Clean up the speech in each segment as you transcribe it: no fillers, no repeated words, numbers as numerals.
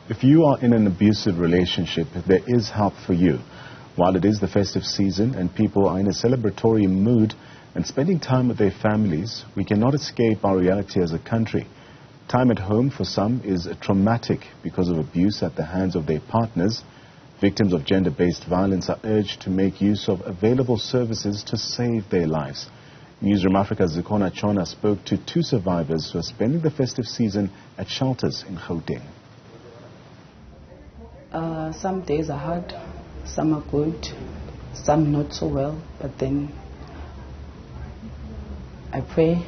If you are in an abusive relationship, there is help for you. While it is the festive season and people are in a celebratory mood and spending time with their families, we cannot escape our reality as a country. Time at home for some is traumatic because of abuse at the hands of their partners. Victims of gender-based violence are urged to make use of available services to save their lives. Newzroom Afrika's Zikhona Tshona spoke to 2 survivors who are spending the festive season at shelters in Gauteng. Some days are hard, some are good, some not so well, but then I pray.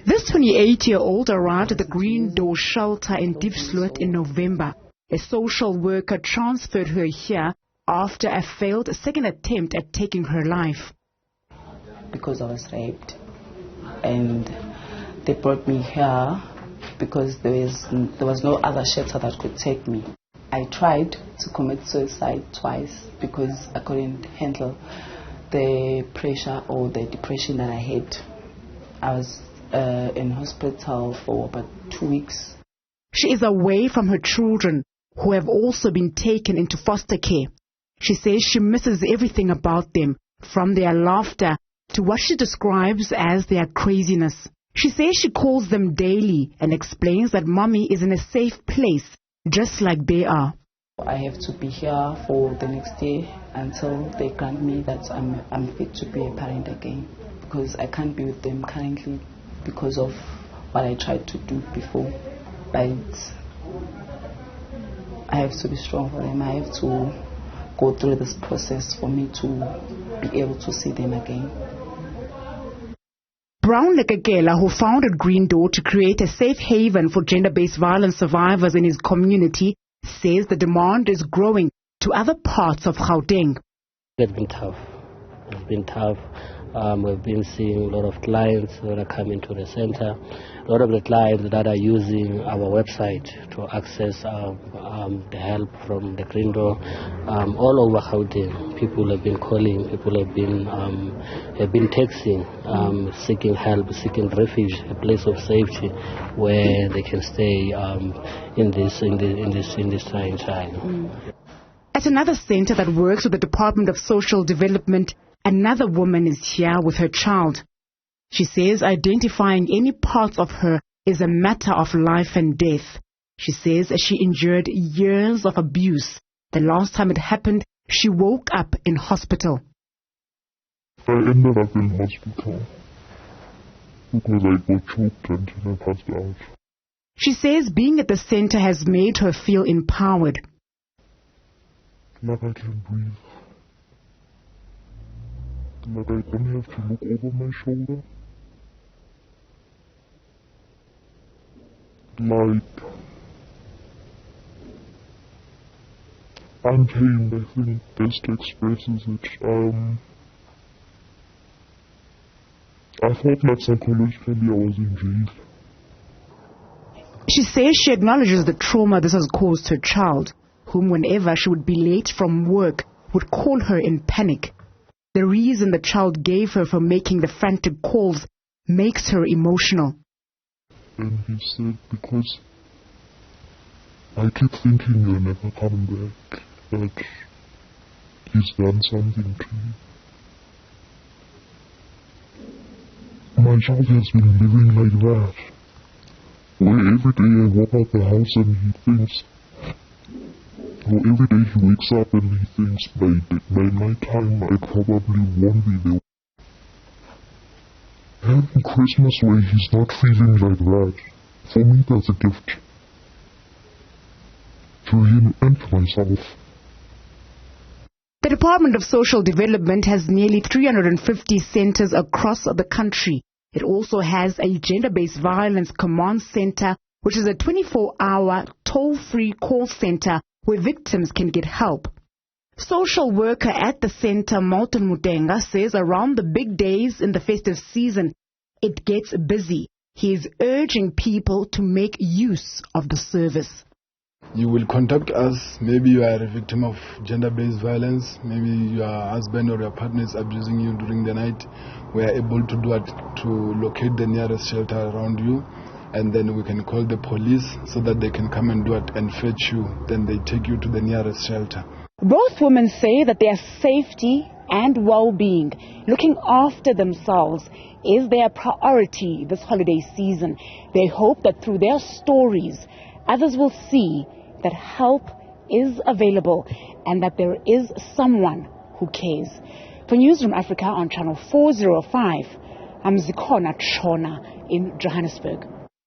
This 28-year-old arrived at the Green Door shelter in Diepsloot in November. A social worker transferred her here after a failed second attempt at taking her life. Because I was raped, and they brought me here because there was no other shelter that could take me. I tried to commit suicide twice because I couldn't handle the pressure or the depression that I had. I was in hospital for about 2 weeks. She is away from her children, who have also been taken into foster care. She says she misses everything about them, from their laughter to what she describes as their craziness. She says she calls them daily and explains that mommy is in a safe place, just like they are. I have to be here for the next day until they grant me that I'm fit to be a parent again, because I can't be with them currently because of what I tried to do before. But I have to be strong for them. I have to go through this process for me to be able to see them again. Brown Lekekela, who founded Green Door to create a safe haven for gender-based violence survivors in his community, says the demand is growing to other parts of Gauteng. It's been tough. It's been tough. We've been seeing a lot of clients that are coming to the center. A lot of the clients that are using our website to access the help from the Green Door. All over Gauteng, people have been calling, people have been texting, seeking help, seeking refuge, a place of safety where they can stay in this trying time. At another center that works with the Department of Social Development, another woman is here with her child. She says identifying any parts of her is a matter of life and death. She says she endured years of abuse. The last time it happened, she woke up in hospital. I ended up in hospital because I got choked until I passed out. She says being at the center has made her feel empowered. Like I can breathe. Like I don't have to look over my shoulder. Like untamed, I think best expresses it. I thought that psychologically I was in jail. She says she acknowledges the trauma this has caused her child, whom whenever she would be late from work would call her in panic. The reason the child gave her for making the frantic calls makes her emotional. And he said, because I keep thinking you'll never come back, that he's done something to you. My child has been living like that, where every day I walk out the house and he thinks, or every day he wakes up and he thinks, by night time I probably won't be there. Having Christmas where he's not feeling like that, for me that's a gift. To him and to myself. The Department of Social Development has nearly 350 centers across the country. It also has a gender-based violence command center, which is a 24-hour toll-free call center where victims can get help. Social worker at the center, Martin Mutenga, says around the big days in the festive season, it gets busy. He is urging people to make use of the service. You will contact us. Maybe you are a victim of gender-based violence. Maybe your husband or your partner is abusing you during the night. We are able to do it to locate the nearest shelter around you and then we can call the police so that they can come and do it and fetch you. Then they take you to the nearest shelter. Both women say that their safety and well-being, looking after themselves, is their priority this holiday season. They hope that through their stories, others will see that help is available and that there is someone who cares. For Newzroom Afrika on Channel 405, I'm Zikhona Tshona in Johannesburg.